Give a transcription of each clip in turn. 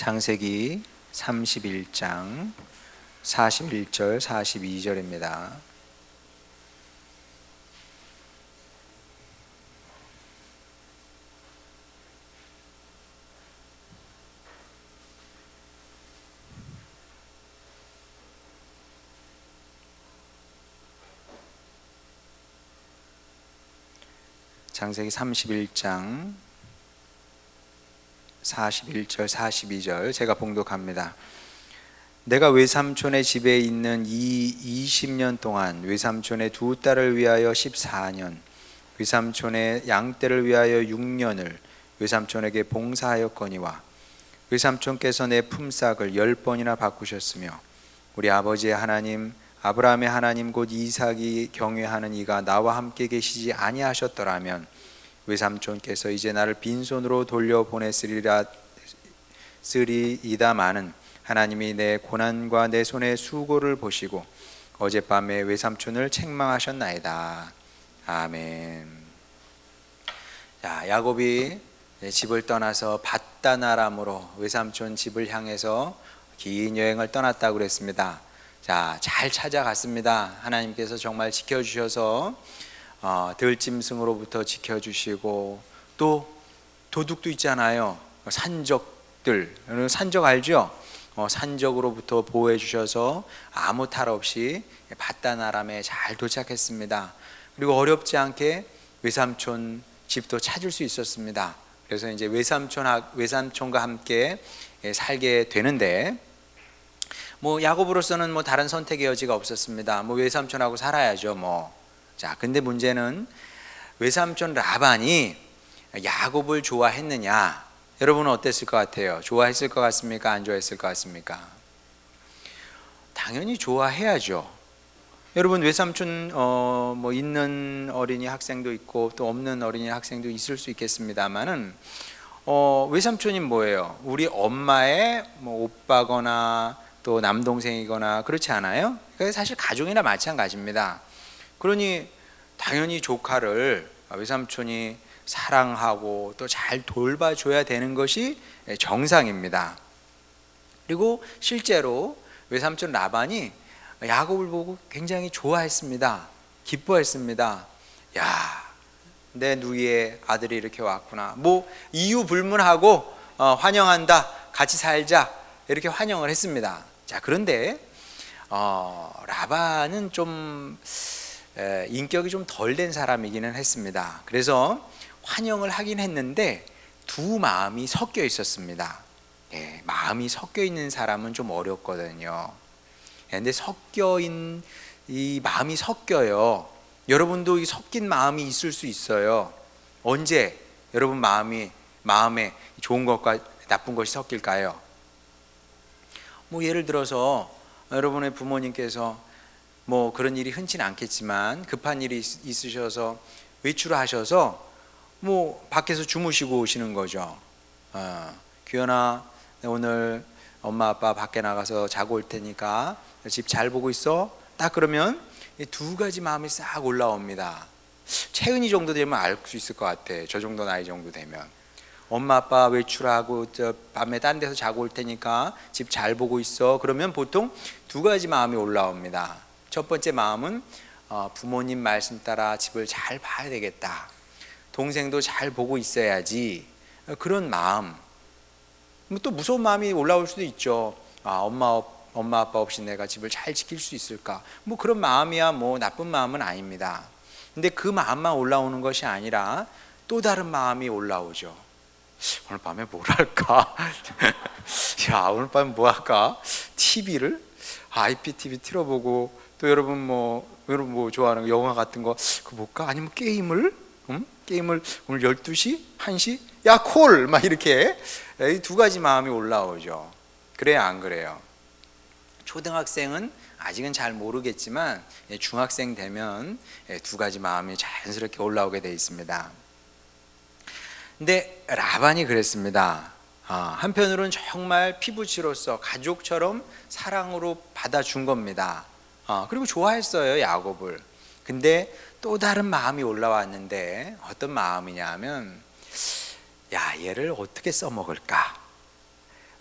창세기 31장 41절 42절입니다. 창세기 31장 41절 42절 제가 봉독합니다. 내가 외삼촌의 집에 있는 이 20년 동안 외삼촌의 두 딸을 위하여 14년, 외삼촌의 양떼를 위하여 6년을 외삼촌에게 봉사하였거니와 외삼촌께서 내 품삯을 10번이나 바꾸셨으며 우리 아버지의 하나님 아브라함의 하나님 곧 이삭이 경외하는 이가 나와 함께 계시지 아니하셨더라면 외삼촌께서 이제 나를 빈손으로 돌려보냈으리이다마는 하나님이 내 고난과 내 손의 수고를 보시고 어젯밤에 외삼촌을 책망하셨나이다. 아멘. 자, 야곱이 집을 떠나서 밧단 아람으로 외삼촌 집을 향해서 긴 여행을 떠났다고 그랬습니다. 자, 잘 찾아갔습니다. 하나님께서 정말 지켜주셔서 들짐승으로부터 지켜주시고 또 도둑도 있잖아요. 산적들, 산적 알죠? 산적으로부터 보호해 주셔서 아무 탈 없이 밧단 아람에 잘 도착했습니다. 그리고 어렵지 않게 외삼촌 집도 찾을 수 있었습니다. 그래서 이제 외삼촌과 함께 살게 되는데 야곱으로서는 다른 선택의 여지가 없었습니다. 외삼촌하고 살아야죠. 자, 근데 문제는 외삼촌 라반이 야곱을 좋아했느냐? 여러분은 어땠을 것 같아요? 좋아했을 것 같습니까? 안 좋아했을 것 같습니까? 당연히 좋아해야죠. 여러분 외삼촌 있는 어린이 학생도 있고 또 없는 어린이 학생도 있을 수 있겠습니다만은 외삼촌이 뭐예요? 우리 엄마의 오빠거나 또 남동생이거나 그렇지 않아요? 그러니까 사실 가족이나 마찬가지입니다. 그러니 당연히 조카를 외삼촌이 사랑하고 또 잘 돌봐줘야 되는 것이 정상입니다. 그리고 실제로 외삼촌 라반이 야곱을 보고 굉장히 좋아했습니다. 기뻐했습니다. 야, 내 누이의 아들이 이렇게 왔구나. 이유 불문하고 환영한다. 같이 살자. 이렇게 환영을 했습니다. 자, 그런데 라반은 좀 인격이 좀 덜 된 사람이기는 했습니다. 그래서 환영을 하긴 했는데 두 마음이 섞여 있었습니다. 마음이 섞여 있는 사람은 좀 어렵거든요. 근데 이 마음이 섞여요. 여러분도 이 섞인 마음이 있을 수 있어요. 언제 여러분 마음에 좋은 것과 나쁜 것이 섞일까요? 예를 들어서 여러분의 부모님께서 그런 일이 흔치는 않겠지만 급한 일이 있으셔서 외출하셔서 밖에서 주무시고 오시는 거죠. 규현아, 오늘 엄마 아빠 밖에 나가서 자고 올 테니까 집 잘 보고 있어. 딱 그러면 두 가지 마음이 싹 올라옵니다. 채은이 정도 되면 알 수 있을 것 같아. 저 정도 나이 정도 되면 엄마 아빠 외출하고 밤에 딴 데서 자고 올 테니까 집 잘 보고 있어. 그러면 보통 두 가지 마음이 올라옵니다. 첫 번째 마음은 부모님 말씀 따라 집을 잘 봐야 되겠다. 동생도 잘 보고 있어야지. 그런 마음. 또 무서운 마음이 올라올 수도 있죠. 엄마 아빠 없이 내가 집을 잘 지킬 수 있을까? 그런 마음이야 나쁜 마음은 아닙니다. 근데 그 마음만 올라오는 것이 아니라 또 다른 마음이 올라오죠. 오늘 밤에 뭘 할까? 야, 오늘 밤에 뭐 할까? TV를 IPTV 틀어보고 또 여러분 좋아하는 영화 같은 거 그거 볼까? 아니면 게임을 오늘 12시? 1시? 야, 콜! 막 이렇게 이 두 가지 마음이 올라오죠. 그래요, 안 그래요? 초등학생은 아직은 잘 모르겠지만 중학생 되면 두 가지 마음이 자연스럽게 올라오게 돼 있습니다. 근데 라반이 그랬습니다. 한편으로는 정말 피부치로서 가족처럼 사랑으로 받아준 겁니다. 그리고 좋아했어요, 야곱을. 근데 또 다른 마음이 올라왔는데 어떤 마음이냐 하면 얘를 어떻게 써먹을까?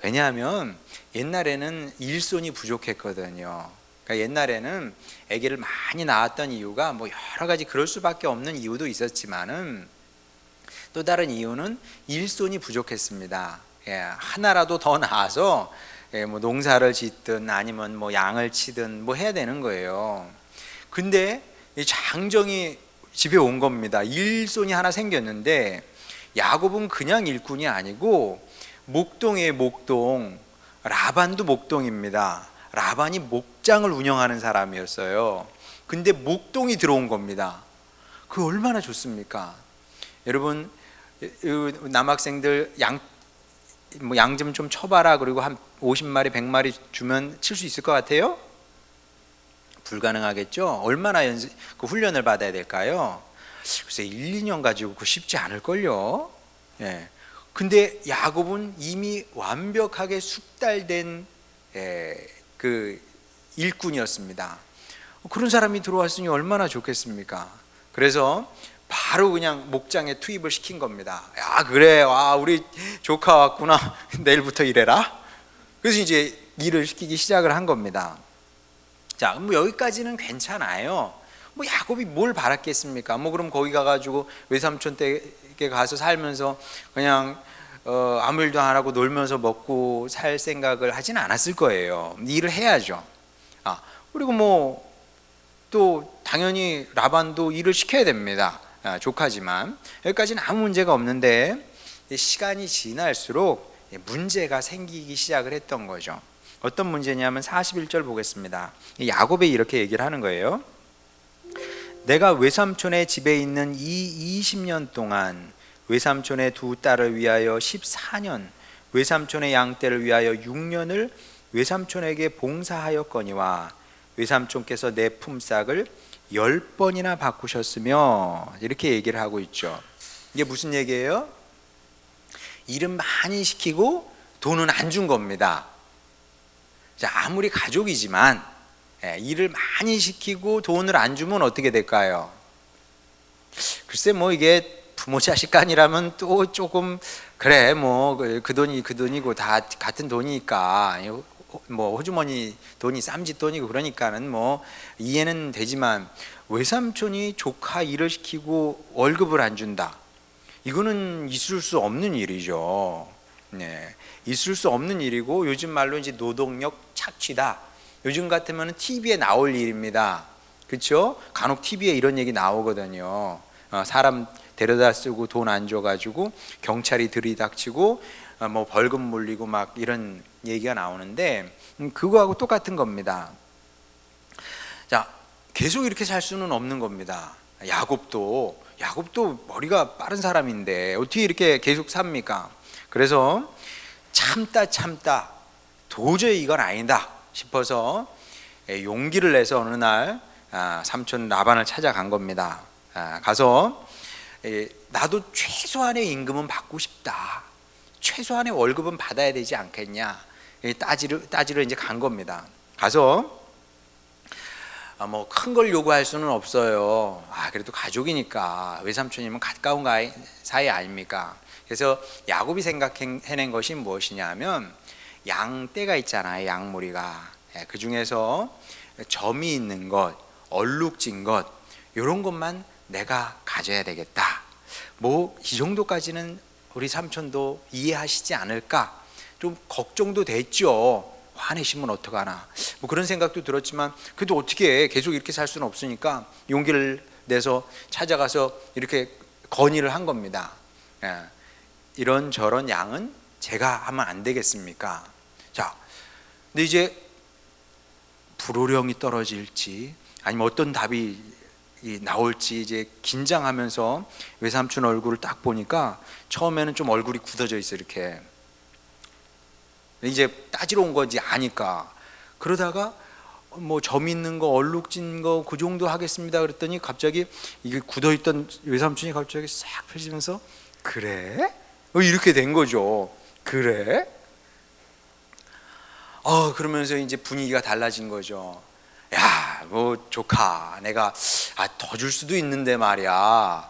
왜냐하면 옛날에는 일손이 부족했거든요. 그러니까 옛날에는 아기를 많이 낳았던 이유가 뭐 여러 가지 그럴 수밖에 없는 이유도 있었지만은 또 다른 이유는 일손이 부족했습니다. 하나라도 더 낳아서 뭐 농사를 짓든 아니면 뭐 양을 치든 뭐 해야 되는 거예요. 근데 이 장정이 집에 온 겁니다. 일손이 하나 생겼는데 야곱은 그냥 일꾼이 아니고 목동이에요. 목동. 라반도 목동입니다. 라반이 목장을 운영하는 사람이었어요. 근데 목동이 들어온 겁니다. 그 얼마나 좋습니까? 여러분, 남학생들 양 좀 쳐봐라 그리고 한 50마리 100마리 주면 칠 수 있을 것 같아요? 불가능하겠죠? 얼마나 그 훈련을 받아야 될까요? 글쎄 1, 2년 가지고 그 쉽지 않을걸요? 예. 근데 야곱은 이미 완벽하게 숙달된 그 일꾼이었습니다. 그런 사람이 들어왔으니 얼마나 좋겠습니까? 그래서 바로 그냥 목장에 투입을 시킨 겁니다. 야, 그래, 와, 우리 조카 왔구나. 내일부터 일해라. 그래서 이제 일을 시키기 시작을 한 겁니다. 자, 뭐 여기까지는 괜찮아요. 뭐 야곱이 뭘 바랐겠습니까? 뭐 그럼 거기 가가지고 외삼촌 댁에 가서 살면서 그냥 아무 일도 안 하고 놀면서 먹고 살 생각을 하진 않았을 거예요. 일을 해야죠. 그리고 뭐 또 당연히 라반도 일을 시켜야 됩니다. 조카지만 여기까지는 아무 문제가 없는데 시간이 지날수록 문제가 생기기 시작을 했던 거죠. 어떤 문제냐면 41절 보겠습니다. 야곱이 이렇게 얘기를 하는 거예요. 내가 외삼촌의 집에 있는 이 20년 동안 외삼촌의 두 딸을 위하여 14년, 외삼촌의 양떼를 위하여 6년을 외삼촌에게 봉사하였거니와 외삼촌께서 내 품삯을 10번이나 바꾸셨으며, 이렇게 얘기를 하고 있죠. 이게 무슨 얘기예요? 일은 많이 시키고 돈은 안 준 겁니다. 자, 아무리 가족이지만 일을 많이 시키고 돈을 안 주면 어떻게 될까요? 글쎄 뭐 이게 부모 자식 간이라면 또 조금 그래 뭐 그 돈이 그 돈이고 다 같은 돈이니까 뭐 호주머니 돈이 쌈짓 돈이고 그러니까는 뭐 이해는 되지만 외삼촌이 조카 일을 시키고 월급을 안 준다, 이거는 있을 수 없는 일이죠. 네, 있을 수 없는 일이고 요즘 말로 이제 노동력 착취다. 요즘 같으면 TV에 나올 일입니다. 그렇죠? 간혹 TV에 이런 얘기 나오거든요. 사람 데려다 쓰고 돈 안 줘가지고 경찰이 들이닥치고 뭐 벌금 물리고 막 이런 얘기가 나오는데 그거하고 똑같은 겁니다. 자, 계속 이렇게 살 수는 없는 겁니다. 야곱도 머리가 빠른 사람인데 어떻게 이렇게 계속 삽니까? 그래서 참다 도저히 이건 아니다 싶어서 용기를 내서 어느 날 삼촌 라반을 찾아간 겁니다. 가서 나도 최소한의 임금은 받고 싶다, 최소한의 월급은 받아야 되지 않겠냐 따지러 이제 간 겁니다. 가서 뭐 큰 걸 요구할 수는 없어요. 그래도 가족이니까 외삼촌이면 가까운 사이 아닙니까? 그래서 야곱이 생각해낸 것이 무엇이냐면 양떼가 있잖아요. 양무리가. 그 중에서 점이 있는 것, 얼룩진 것, 이런 것만 내가 가져야 되겠다. 뭐 이 정도까지는 우리 삼촌도 이해하시지 않을까? 좀 걱정도 됐죠. 화내시면 어떡하나 뭐 그런 생각도 들었지만 그래도 어떻게 계속 이렇게 살 수는 없으니까 용기를 내서 찾아가서 이렇게 건의를 한 겁니다. 이런저런 양은 제가 하면 안 되겠습니까? 자, 근데 이제 불호령이 떨어질지 아니면 어떤 답이 나올지 이제 긴장하면서 외삼촌 얼굴을 딱 보니까 처음에는 좀 얼굴이 굳어져 있어. 이렇게 이제 따지러 온 건지 아니까. 그러다가 뭐 점 있는 거 얼룩진 거 그 정도 하겠습니다 그랬더니 갑자기 이게 굳어있던 외삼촌이 갑자기 싹 펴지면서 그래? 이렇게 된 거죠. 그래? 그러면서 이제 분위기가 달라진 거죠. 야, 뭐 조카 내가 더 줄 수도 있는데 말이야.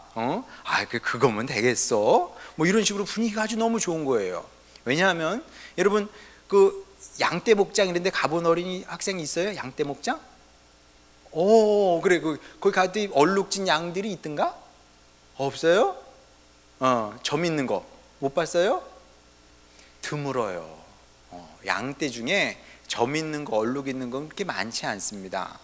그거면 되겠어? 뭐 이런 식으로 분위기가 아주 너무 좋은 거예요. 왜냐하면 여러분 그 양떼 목장 이런 데 가본 어린이 학생이 있어요? 양떼 목장? 오, 그래. 거기 가도 얼룩진 양들이 있던가? 없어요? 점 있는 거 못 봤어요? 드물어요. 양떼 중에 점 있는 거, 얼룩 있는 건 그렇게 많지 않습니다.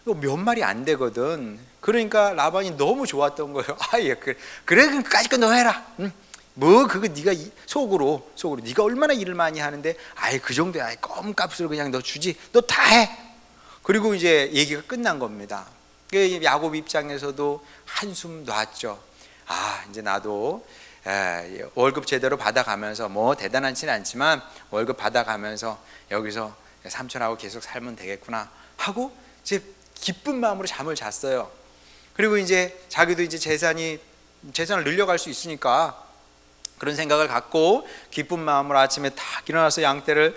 몇 마리 안 되거든. 그러니까 라반이 너무 좋았던 거예요. 예, 그래, 그까짓 거 너 해라. 응? 뭐 그거 네가 속으로 네가 얼마나 일을 많이 하는데, 그 정도야. 껌값을 그냥 너 주지. 너 다 해. 그리고 이제 얘기가 끝난 겁니다. 야곱 입장에서도 한숨 놨죠. 이제 나도 월급 제대로 받아가면서, 뭐 대단하지는 않지만 월급 받아가면서 여기서 삼촌하고 계속 살면 되겠구나 하고 이제 기쁜 마음으로 잠을 잤어요. 그리고 이제 자기도 이제 재산을 늘려갈 수 있으니까 그런 생각을 갖고 기쁜 마음으로 아침에 딱 일어나서 양떼를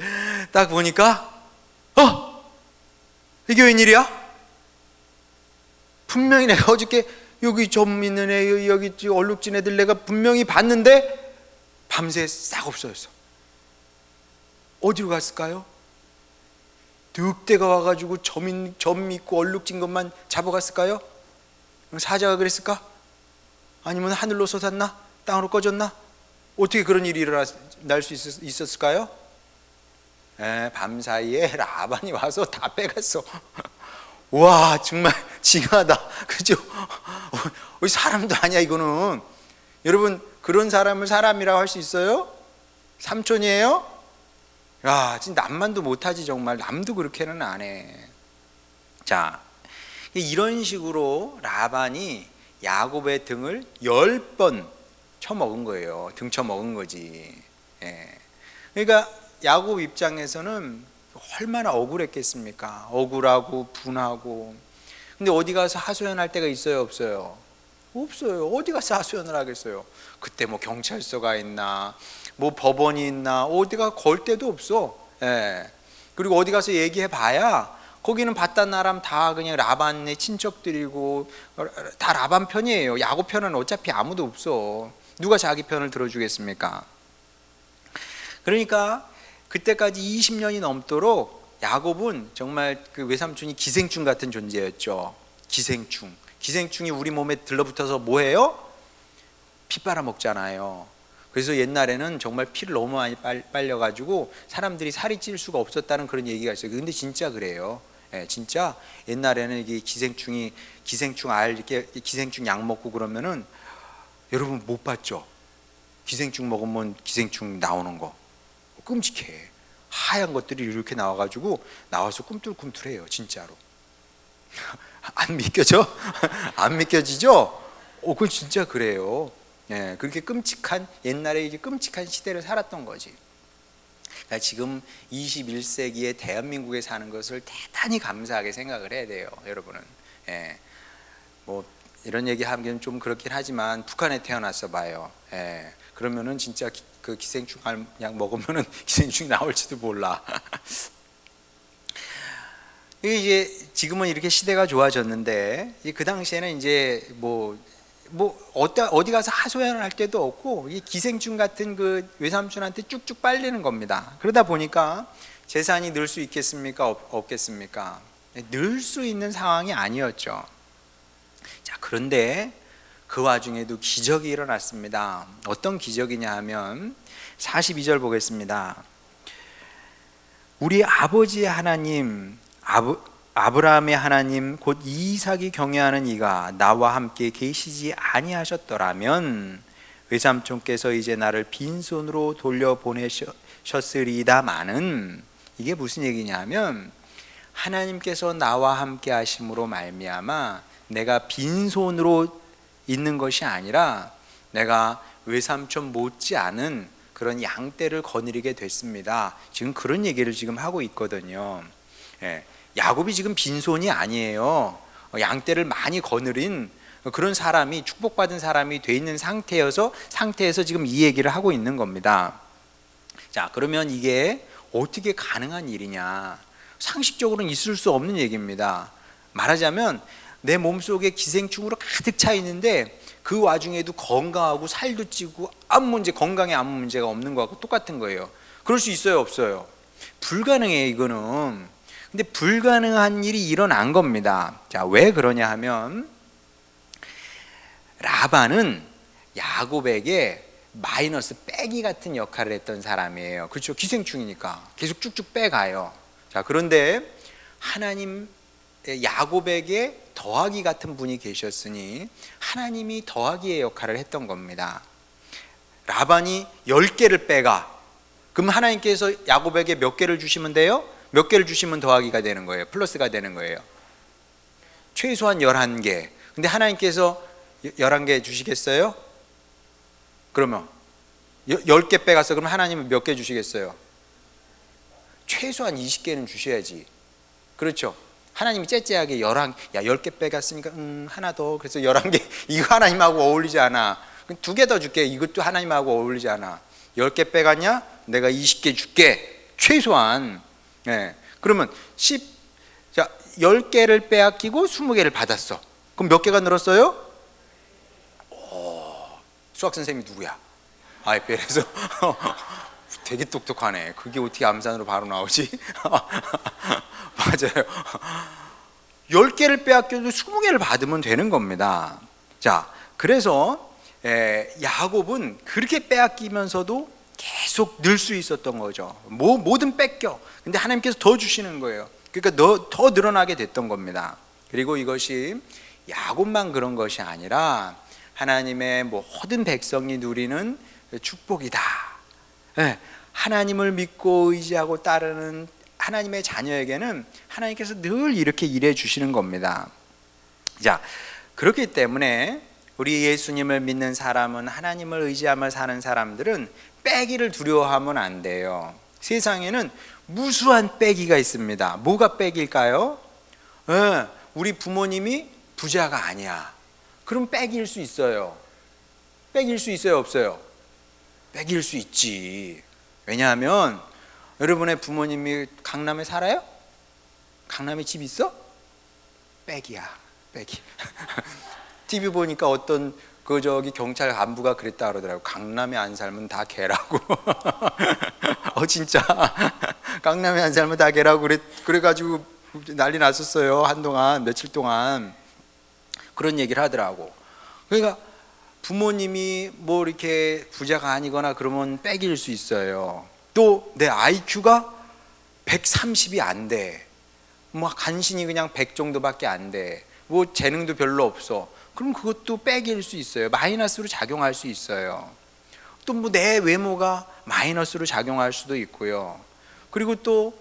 딱 보니까 이게 웬일이야? 분명히 내가 어저께 여기 점 있는 애, 여기 얼룩진 애들 내가 분명히 봤는데 밤새 싹 없어졌어. 어디로 갔을까요? 늑대가 와가지고 점 있고 얼룩진 것만 잡아갔을까요? 사자가 그랬을까? 아니면 하늘로 솟았나? 땅으로 꺼졌나? 어떻게 그런 일이 일어날 수 있었을까요? 밤사이에 라반이 와서 다 빼갔어. 와, 정말 징하다. 그죠? 사람도 아니야 이거는. 여러분, 그런 사람을 사람이라고 할 수 있어요? 삼촌이에요? 야, 진짜 남만도 못하지. 정말 남도 그렇게는 안 해. 자, 이런 식으로 라반이 야곱의 등을 10번 쳐먹은 거예요. 등 쳐먹은 거지. 그러니까 야곱 입장에서는 얼마나 억울했겠습니까? 억울하고 분하고. 근데 어디 가서 하소연할 때가 있어요, 없어요? 없어요. 어디 가서 하소연을 하겠어요? 그때 뭐 경찰서가 있나, 뭐 법원이 있나, 어디가 걸 데도 없어. 그리고 어디 가서 얘기해 봐야 거기는 봤단 나람 다 그냥 라반의 친척들이고 다 라반 편이에요. 야곱 편은 어차피 아무도 없어. 누가 자기 편을 들어주겠습니까? 그러니까 그때까지 20년이 넘도록 야곱은 정말 그 외삼촌이 기생충 같은 존재였죠. 기생충이 우리 몸에 들러붙어서 뭐해요? 피 빨아먹잖아요. 그래서 옛날에는 정말 피를 너무 많이 빨려가지고 사람들이 살이 찔 수가 없었다는 그런 얘기가 있어요. 근데 진짜 그래요. 진짜 옛날에는 이게 기생충 알 이렇게 기생충 약 먹고 그러면은 여러분 못 봤죠? 기생충 먹으면 기생충 나오는 거 끔찍해. 하얀 것들이 이렇게 나와서 꿈틀꿈틀해요. 진짜로. 안 믿겨져? 안 믿겨지죠? 그건 진짜 그래요. 그렇게 끔찍한, 옛날에 이제 끔찍한 시대를 살았던 거지. 그러니까 지금 21세기의 대한민국에 사는 것을 대단히 감사하게 생각을 해야 돼요, 여러분은. 뭐 이런 얘기 하면 좀 그렇긴 하지만 북한에 태어났어 봐요. 그러면은 진짜 그 기생충 약 먹으면은 기생충이 나올지도 몰라. 이제 지금은 이렇게 시대가 좋아졌는데 그 당시에는 이제 뭐 어디 가서 하소연을 할 때도 없고 이 기생충 같은 그 외삼촌한테 쭉쭉 빨리는 겁니다. 그러다 보니까 재산이 늘 수 있겠습니까? 없겠습니까? 늘 수 있는 상황이 아니었죠. 자, 그런데 그 와중에도 기적이 일어났습니다. 어떤 기적이냐 하면 42절 보겠습니다. 우리 아버지의 하나님 아브라함의 하나님 곧 이삭이 경외하는 이가 나와 함께 계시지 아니하셨더라면 외삼촌께서 이제 나를 빈손으로 돌려보내셨으리다마는, 이게 무슨 얘기냐면 하나님께서 나와 함께 하심으로 말미암아 내가 빈손으로 있는 것이 아니라 내가 외삼촌 못지않은 그런 양떼를 거느리게 됐습니다. 지금 그런 얘기를 지금 하고 있거든요. 야곱이 지금 빈손이 아니에요. 양떼를 많이 거느린 그런 사람이, 축복받은 사람이 돼 있는 상태에서 지금 이 얘기를 하고 있는 겁니다. 자, 그러면 이게 어떻게 가능한 일이냐? 상식적으로는 있을 수 없는 얘기입니다. 말하자면 내 몸속에 기생충으로 가득 차 있는데 그 와중에도 건강하고 살도 찌고 아무 문제, 건강에 아무 문제가 없는 거하고 똑같은 거예요. 그럴 수 있어요, 없어요? 불가능해요, 이거는. 근데 불가능한 일이 일어난 겁니다. 자, 왜 그러냐 하면 라반은 야곱에게 마이너스 빼기 같은 역할을 했던 사람이에요. 그렇죠? 기생충이니까 계속 쭉쭉 빼가요. 자, 그런데 하나님 야곱에게 더하기 같은 분이 계셨으니 하나님이 더하기의 역할을 했던 겁니다. 라반이 10개를 빼가. 그럼 하나님께서 야곱에게 몇 개를 주시면 돼요? 몇 개를 주시면 더하기가 되는 거예요? 플러스가 되는 거예요? 최소한 11개. 근데 하나님께서 11개 주시겠어요? 그러면 10개 빼갔어. 그럼 하나님은 몇 개 주시겠어요? 최소한 20개는 주셔야지. 그렇죠? 하나님이 째째하게 10개 빼갔으니까 하나 더. 그래서 11개. 이거 하나님하고 어울리지 않아. 2개 더 줄게. 이것도 하나님하고 어울리지 않아. 10개 빼갔냐? 내가 20개 줄게. 최소한. 네. 그러면 10개를 빼앗기고 20개를 받았어. 그럼 몇 개가 늘었어요? 수학 선생님이 누구야? 그래서 되게 똑똑하네. 그게 어떻게 암산으로 바로 나오지? 맞아요. 10개를 빼앗겨도 20개를 받으면 되는 겁니다. 자, 그래서 야곱은 그렇게 빼앗기면서도 계속 늘 수 있었던 거죠. 뭐든 뺏겨. 근데 하나님께서 더 주시는 거예요. 그러니까 더 늘어나게 됐던 겁니다. 그리고 이것이 야곱만 그런 것이 아니라 하나님의 모든 백성이 누리는 축복이다. 하나님을 믿고 의지하고 따르는 하나님의 자녀에게는 하나님께서 늘 이렇게 일해 주시는 겁니다. 자, 그렇기 때문에 우리 예수님을 믿는 사람은, 하나님을 의지하며 사는 사람들은 빼기를 두려워하면 안 돼요. 세상에는 무수한 빼기가 있습니다. 뭐가 빼기일까요? 우리 부모님이 부자가 아니야. 그럼 빼기일 수 있어요. 빼기일 수 있어요, 없어요? 빼기일 수 있지. 왜냐하면 여러분의 부모님이 강남에 살아요? 강남에 집 있어? 빼기야, 빼기. TV 보니까 어떤 경찰 간부가 그랬다 그러더라고. 강남에 안 살면 다 개라고. 진짜 강남에 안 살면 다 개라고 그래가지고 난리 났었어요. 한동안, 며칠 동안 그런 얘기를 하더라고. 그러니까 부모님이 이렇게 부자가 아니거나 그러면 빼기일 수 있어요. 또 내 IQ가 130이 안 돼. 간신히 그냥 100 정도밖에 안 돼. 재능도 별로 없어. 그럼 그것도 빼기일 수 있어요. 마이너스로 작용할 수 있어요. 또 내 외모가 마이너스로 작용할 수도 있고요. 그리고 또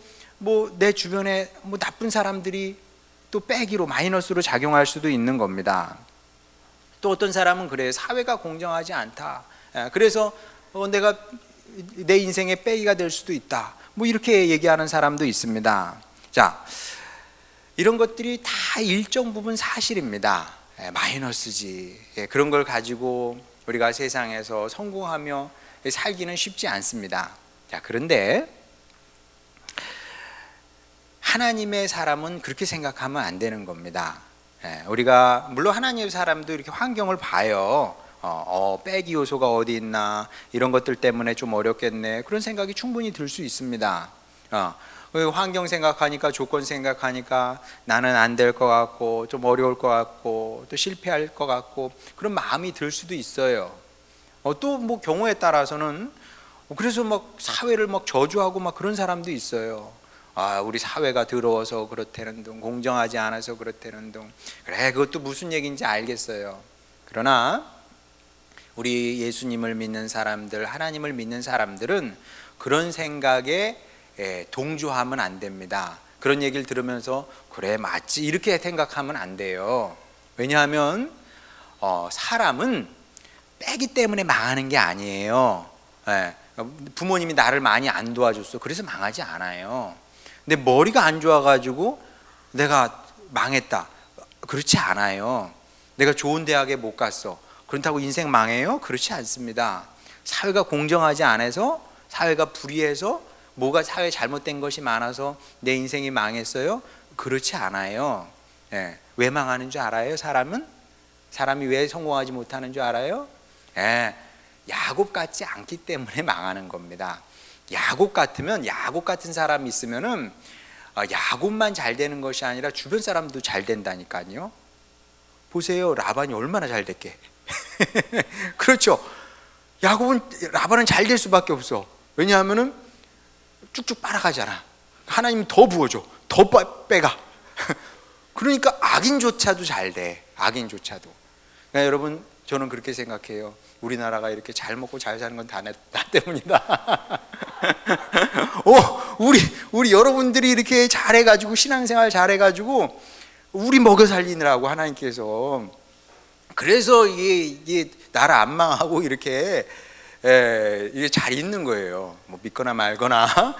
내 주변에 나쁜 사람들이 또 빼기로 마이너스로 작용할 수도 있는 겁니다. 또 어떤 사람은 그래요. 사회가 공정하지 않다. 그래서 내가 내 인생의 빼기가 될 수도 있다. 이렇게 얘기하는 사람도 있습니다. 자, 이런 것들이 다 일정 부분 사실입니다. 마이너스지. 그런 걸 가지고 우리가 세상에서 성공하며 살기는 쉽지 않습니다. 자, 그런데 하나님의 사람은 그렇게 생각하면 안 되는 겁니다. 우리가 물론 하나님의 사람도 이렇게 환경을 봐요. 빼기 요소가 어디 있나, 이런 것들 때문에 좀 어렵겠네, 그런 생각이 충분히 들 수 있습니다. 환경 생각하니까, 조건 생각하니까 나는 안 될 것 같고, 좀 어려울 것 같고, 또 실패할 것 같고, 그런 마음이 들 수도 있어요. 또 경우에 따라서는 그래서 사회를 저주하고 그런 사람도 있어요. 우리 사회가 더러워서 그렇다는 둥, 공정하지 않아서 그렇다는 둥. 그래, 그것도 무슨 얘기인지 알겠어요. 그러나 우리 예수님을 믿는 사람들, 하나님을 믿는 사람들은 그런 생각에 동조하면 안 됩니다. 그런 얘기를 들으면서 그래, 맞지, 이렇게 생각하면 안 돼요. 왜냐하면 사람은 빼기 때문에 망하는 게 아니에요. 부모님이 나를 많이 안 도와줬어, 그래서 망하지 않아요. 근데 머리가 안 좋아가지고 내가 망했다, 그렇지 않아요. 내가 좋은 대학에 못 갔어, 그렇다고 인생 망해요? 그렇지 않습니다. 사회가 공정하지 않아서, 사회가 불의해서, 사회에 잘못된 것이 많아서 내 인생이 망했어요? 그렇지 않아요. 왜 망하는 줄 알아요? 사람이 왜 성공하지 못하는 줄 알아요? 야곱 같지 않기 때문에 망하는 겁니다. 야곱 같으면, 야곱 같은 사람이 있으면은 야곱만 잘 되는 것이 아니라 주변 사람도 잘 된다니까요. 보세요, 라반이 얼마나 잘 됐게. 그렇죠. 라반은 잘 될 수밖에 없어. 왜냐하면은 쭉쭉 빨아가잖아. 하나님이 더 부어줘, 더 빼가. 그러니까 악인조차도 잘 돼. 악인조차도. 그러니까 여러분, 저는 그렇게 생각해요. 우리나라가 이렇게 잘 먹고 잘 사는 건 다 나 때문이다. 우리 여러분들이 이렇게 잘해가지고, 신앙생활 잘해가지고 우리 먹여 살리느라고 하나님께서, 그래서 이게 나라 안 망하고 이게 잘 있는 거예요. 뭐 믿거나 말거나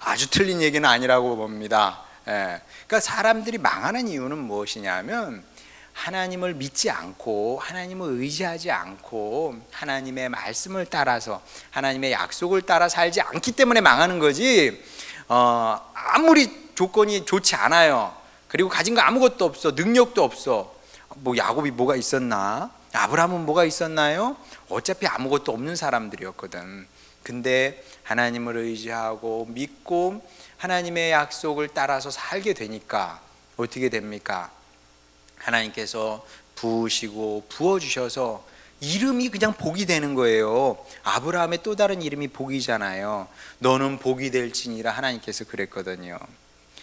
아주 틀린 얘기는 아니라고 봅니다. 그러니까 사람들이 망하는 이유는 무엇이냐면, 하나님을 믿지 않고, 하나님을 의지하지 않고, 하나님의 말씀을 따라서, 하나님의 약속을 따라 살지 않기 때문에 망하는 거지. 아무리 조건이 좋지 않아요. 그리고 가진 거 아무것도 없어. 능력도 없어. 뭐 야곱이 뭐가 있었나? 아브라함은 뭐가 있었나요? 어차피 아무것도 없는 사람들이었거든. 근데 하나님을 의지하고 믿고 하나님의 약속을 따라서 살게 되니까 어떻게 됩니까? 하나님께서 부으시고 부어주셔서 이름이 그냥 복이 되는 거예요. 아브라함의 또 다른 이름이 복이잖아요. 너는 복이 될지니라 하나님께서 그랬거든요.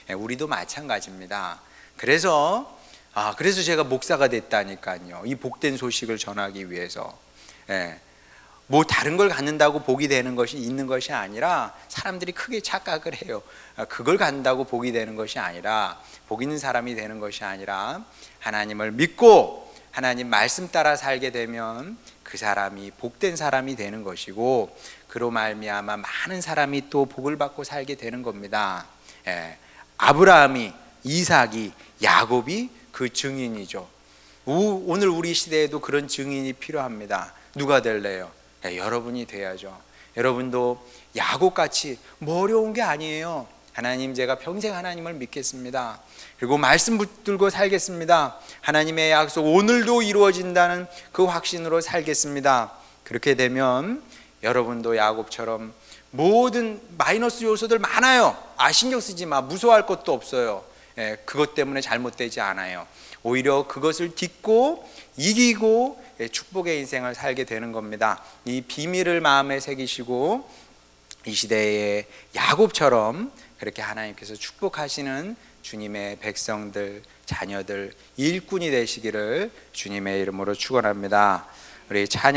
우리도 마찬가지입니다. 그래서 제가 목사가 됐다니까요. 이 복된 소식을 전하기 위해서. 뭐 다른 걸 갖는다고 복이 되는 것이 있는 것이 아니라, 사람들이 크게 착각을 해요. 그걸 갖는다고 복이 되는 것이 아니라, 복 있는 사람이 되는 것이 아니라, 하나님을 믿고 하나님 말씀 따라 살게 되면 그 사람이 복된 사람이 되는 것이고, 그로 말미암아 많은 사람이 또 복을 받고 살게 되는 겁니다. 아브라함이, 이삭이, 야곱이 그 증인이죠. 오늘 우리 시대에도 그런 증인이 필요합니다. 누가 될래요? 여러분이 돼야죠. 여러분도 야곱같이 뭐 어려운 게 아니에요. 하나님, 제가 평생 하나님을 믿겠습니다. 그리고 말씀 붙들고 살겠습니다. 하나님의 약속 오늘도 이루어진다는 그 확신으로 살겠습니다. 그렇게 되면 여러분도 야곱처럼 모든 마이너스 요소들 많아요. 신경 쓰지 마. 무서워할 것도 없어요. 그것 때문에 잘못되지 않아요. 오히려 그것을 딛고 이기고 축복의 인생을 살게 되는 겁니다. 이 비밀을 마음에 새기시고 이 시대의 야곱처럼 그렇게 하나님께서 축복하시는 주님의 백성들, 자녀들, 일꾼이 되시기를 주님의 이름으로 축원합니다. 우리 찬양